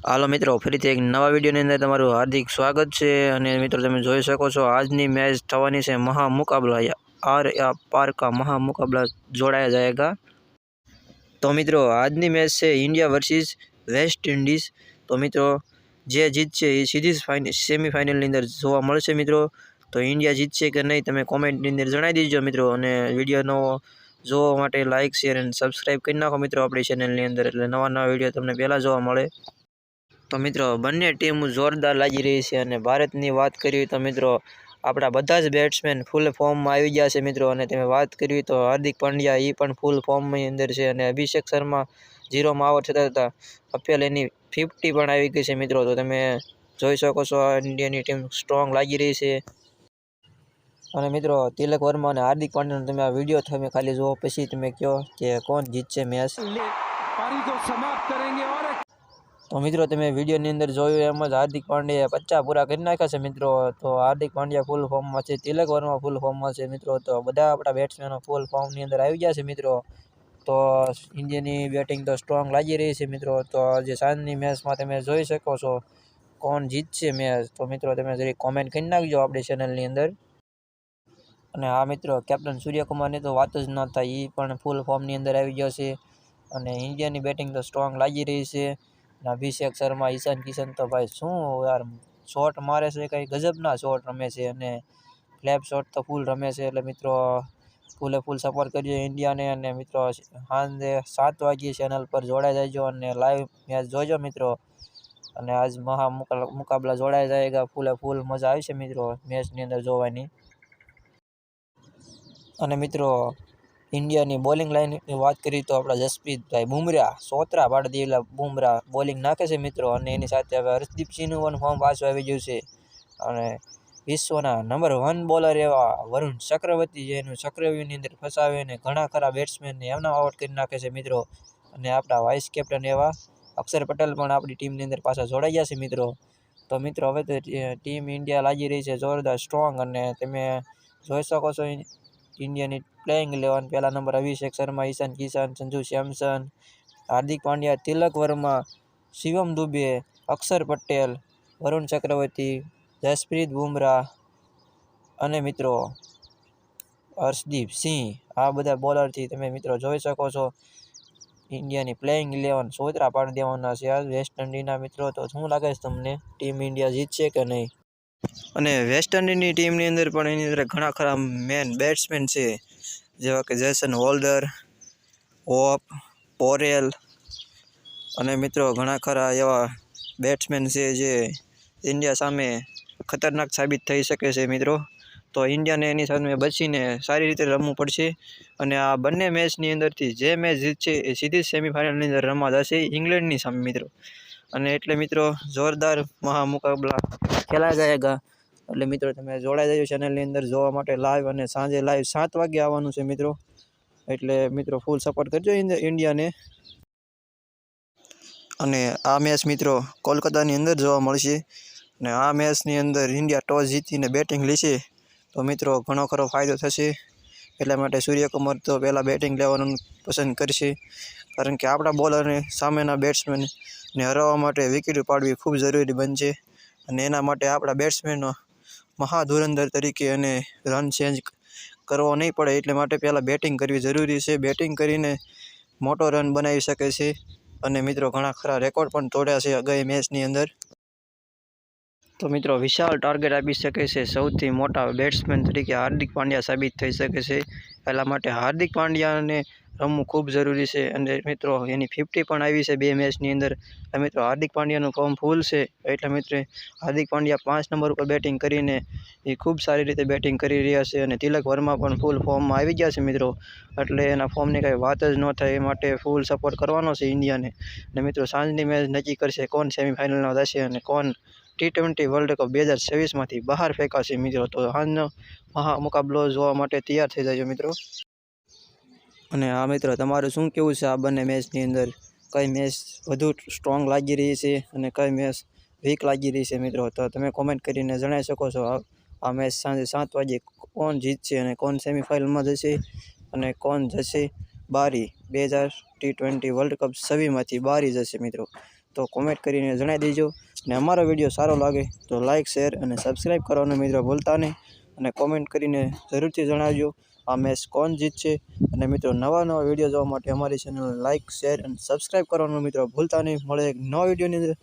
હાલો મિત્રો, ફરીથી એક નવા વિડીયોની અંદર તમારું હાર્દિક સ્વાગત છે। અને મિત્રો તમે જોઈ શકો છો આજની મેચ થવાની છે મહા મુકાબલા आर या पार का महा मुकाबला जोड़ाया जाएगा। तो मित्रों આજની મેચ છે ઇન્ડિયા વર્સિસ વેસ્ટ ઇન્ડિઝ। તો મિત્રો જે જીતશે એ સીધી સેમીફાઇનલની અંદર જોવા મળશે મિત્રો। તો ઇન્ડિયા જીતશે કે નહીં તમે કોમેન્ટની અંદર જણાવી દેજો મિત્રો। અને વિડીયોનો જોવા માટે લાઇક શેર અને સબસ્ક્રાઈબ કરી નાખો મિત્રો આપણી ચેનલની અંદર, એટલે નવા નવા વિડીયો તમને પહેલાં જોવા મળે। તો મિત્રો બંને ટીમ જોરદાર લાગી રહી છે। અને ભારતની વાત કરીએ તો મિત્રો આપણા બધા જ બેટ્સમેન ફૂલ ફોર્મમાં આવી ગયા છે મિત્રો। અને તમે વાત કરીએ તો હાર્દિક પાંડ્યા એ પણ ફૂલ ફોર્મની અંદર છે। અને અભિષેક શર્મા 0માં આઉટ થતા હતા, અપીલ એની 50 પણ આવી ગઈ છે મિત્રો। તો તમે જોઈ શકો છો આ ઇન્ડિયાની ટીમ સ્ટ્રોંગ લાગી રહી છે। અને મિત્રો તિલક વર્મા અને હાર્દિક પાંડ્યાનો તમે આ વિડીયો તમે ખાલી જુઓ, પછી તમે કહો કે કોણ જીતશે મેચ। તો મિત્રો તમે વિડીયોની અંદર જોયું એમ જ હાર્દિક પાંડ્યાએ 50 પૂરા કરી નાખ્યા છે મિત્રો। તો હાર્દિક પાંડ્યા ફૂલ ફોર્મમાં છે, તિલક વર્મા ફૂલ ફોર્મમાં છે મિત્રો। તો બધા આપણા બેટ્સમેનો ફૂલ ફોર્મની અંદર આવી ગયા છે મિત્રો। તો ઇન્ડિયાની બેટિંગ તો સ્ટ્રોંગ લાગી રહી છે મિત્રો। તો આજે સાંજની મેચમાં તમે જોઈ શકો છો કોણ જીતશે મેચ। તો મિત્રો તમે જરી કોમેન્ટ કરી નાખજો આપણી ચેનલની અંદર। અને આ મિત્રો કેપ્ટન સૂર્યકુમારની તો વાત જ ન થાય, એ પણ ફૂલ ફોર્મની અંદર આવી ગયો છે। અને ઇન્ડિયાની બેટિંગ તો સ્ટ્રોંગ લાગી રહી છે। અભિષેક શર્મા, ઈશાન કિશન તો ભાઈ શું યાર શોટ મારે છે, કંઈ ગજબના શોટ રમે છે। અને ફ્લેપ શોટ તો ફૂલ રમે છે। એટલે મિત્રો ફૂલે ફૂલ સપોર્ટ કરજો ઇન્ડિયાને। અને મિત્રો સાંજે 7 વાગ્યે ચેનલ પર જોડાઈ જજો અને લાઈવ મેચ જોજો મિત્રો। અને આજ મહા મુકાબલા જોડાઈ જાયગા, ફૂલે ફૂલ મજા આવશે મિત્રો મેચની અંદર જોવાની। અને મિત્રો ઇન્ડિયાની બોલિંગ લાઇનની વાત કરીએ તો આપણા જસપ્રીતભાઈ બુમરાહ સોતરા પાડી દેલા બુમરાહ બોલિંગ નાખે છે મિત્રો। અને એની સાથે હવે હર્ષદીપ સિંહનું પણ ફોર્મ પાછું આવી ગયું છે। અને વિશ્વના નંબર 1 બોલર એવા વરુણ ચક્રવર્તી જેનું ચક્રવ્યૂહની અંદર ફસાવીને ઘણા ખરા બેટ્સમેનને એમના આઉટ કરી નાખે છે મિત્રો। અને આપણા વાઇસ કેપ્ટન એવા અક્ષર પટેલ પણ આપણી ટીમની અંદર પાછા જોડાઈ ગયા છે મિત્રો। તો મિત્રો હવે તો ટીમ ઇન્ડિયા લાગી રહી છે જોરદાર સ્ટ્રોંગ। અને તમે જોઈ શકો છો ઇન્ડિયાની પ્લેઇંગ 11 પહેલા નંબર અભિષેક શર્મા, ઈશાન કિશન, સંજુ સેમસન, હાર્દિક પાંડ્યા, તિલક વર્મા, શિવમ દુબે, અક્ષર પટેલ, વરુણ ચક્રવર્તી, જસપ્રીત બુમરાહ અને મિત્રો હર્ષદીપ સિંહ, આ બધા બોલરથી તમે મિત્રો જોઈ શકો છો ઇન્ડિયાની પ્લેઇંગ 11 સોતરા પાડી દેવાના છે આ વેસ્ટ ઇન્ડિઝના મિત્રો। તો શું લાગે છે તમને, ટીમ ઇન્ડિયા જીતશે કે નહીં? અને વેસ્ટ ઇન્ડિઝની ટીમની અંદર પણ એની અંદર ઘણા ખરા મેન બેટ્સમેન છે, જેવા કે જેસન હોલ્ડર, હોપ, પોરેલ અને મિત્રો ઘણા ખરા એવા બેટ્સમેન છે જે ઇન્ડિયા સામે ખતરનાક સાબિત થઈ શકે છે મિત્રો। તો ઇન્ડિયાને એની સામે બચીને સારી રીતે રમવું પડશે। અને આ બંને મેચની અંદરથી જે મેચ જીતશે એ સીધી સેમીફાઇનલની અંદર રમવા જશે ઇંગ્લેન્ડની સામે મિત્રો। અને એટલે મિત્રો જોરદાર મહા મુકાબલા ખેલાયા જાયગા। એટલે મિત્રો તમે જોડાઈ જજો ચેનલની અંદર જોવા માટે લાઈવ। અને સાંજે લાઈવ 7 વાગે આવવાનું છે મિત્રો। એટલે મિત્રો ફૂલ સપોર્ટ કરજો ઇન્ડિયાને। અને આ મેચ મિત્રો કોલકાતાની અંદર જોવા મળશે। અને આ મેચની અંદર ઇન્ડિયા ટોસ જીતીને બેટિંગ લેશે તો મિત્રો ઘણો ખરો ફાયદો થશે। એટલા માટે સૂર્યકુમાર તો પહેલાં બેટિંગ લેવાનું પસંદ કરશે, કારણ કે આપણા બોલરને સામેના બેટ્સમેનને હરાવવા માટે વિકેટ પાડવી ખૂબ જરૂરી બનશે। અને એના માટે આપણા બેટ્સમેનો મહાધુરંધર તરીકે અને રન ચેન્જ કરવો નહીં પડે, એટલે માટે પહેલાં બેટિંગ કરવી જરૂરી છે। બેટિંગ કરીને મોટો રન બનાવી શકે છે। અને મિત્રો ઘણા ખરા રેકોર્ડ પણ તોડ્યા છે અગાઉ મેચની અંદર। તો મિત્રો વિશાળ ટાર્ગેટ આપી શકે છે સૌથી મોટા બેટ્સમેન તરીકે હાર્દિક પાંડ્યા સાબિત થઈ શકે છે। એટલા માટે હાર્દિક પાંડ્યાને રમવું ખૂબ જરૂરી છે। અને મિત્રો એની 50 પણ આવી છે 2 મેચની અંદર। એટલે મિત્રો હાર્દિક પાંડ્યાનું ફોર્મ ફૂલ છે। એટલે મિત્રો હાર્દિક પાંડ્યા 5 નંબર ઉપર બેટિંગ કરીને એ ખૂબ સારી રીતે બેટિંગ કરી રહ્યા છે। અને તિલક વર્મા પણ ફૂલ ફોર્મમાં આવી ગયા છે મિત્રો। એટલે એના ફોર્મની કંઈ વાત જ ન થાય, એ માટે ફૂલ સપોર્ટ કરવાનો છે ઇન્ડિયાને। અને મિત્રો સાંજની મેચ નક્કી કરશે કોણ સેમીફાઇનલમાં જશે અને કોણ T20 વર્લ્ડ કપ 2026માંથી બહાર ફેંકાશે મિત્રો। તો આજનો મહા મુકાબલો જોવા માટે તૈયાર થઈ જજો મિત્રો। અને આ મિત્રો તમારું શું કહેવું છે આ બંને મેચની અંદર, કઈ મેચ વધુ સ્ટ્રોંગ લાગી રહી છે અને કઈ મેચ વીક લાગી રહી છે મિત્રો? તો તમે કોમેન્ટ કરીને જણાવી શકો છો। આ મેચ સાંજે 7 વાગે કોણ જીતશે અને કોણ સેમીફાઇનલમાં જશે અને કોણ જશે બારી 2000 T20 વર્લ્ડ કપ 26માંથી બારી જશે મિત્રો। તો કોમેન્ટ કરીને જણાવી દેજો. અને અમારો વિડીયો સારો લાગે તો લાઇક શેર અને સબસ્ક્રાઈબ કરવાનું મિત્રો ભૂલતા નહીં. અને કોમેન્ટ કરીને જરૂરથી જણાવજો આ મેચ કોણ જીતશે. અને મિત્રો નવા વિડીયો જોવા માટે અમારી ચેનલ લાઇક શેર અને સબસ્ક્રાઈબ કરવાનું મિત્રો ભૂલતા નહીં. મળે એક નવા વિડીયોની અંદર.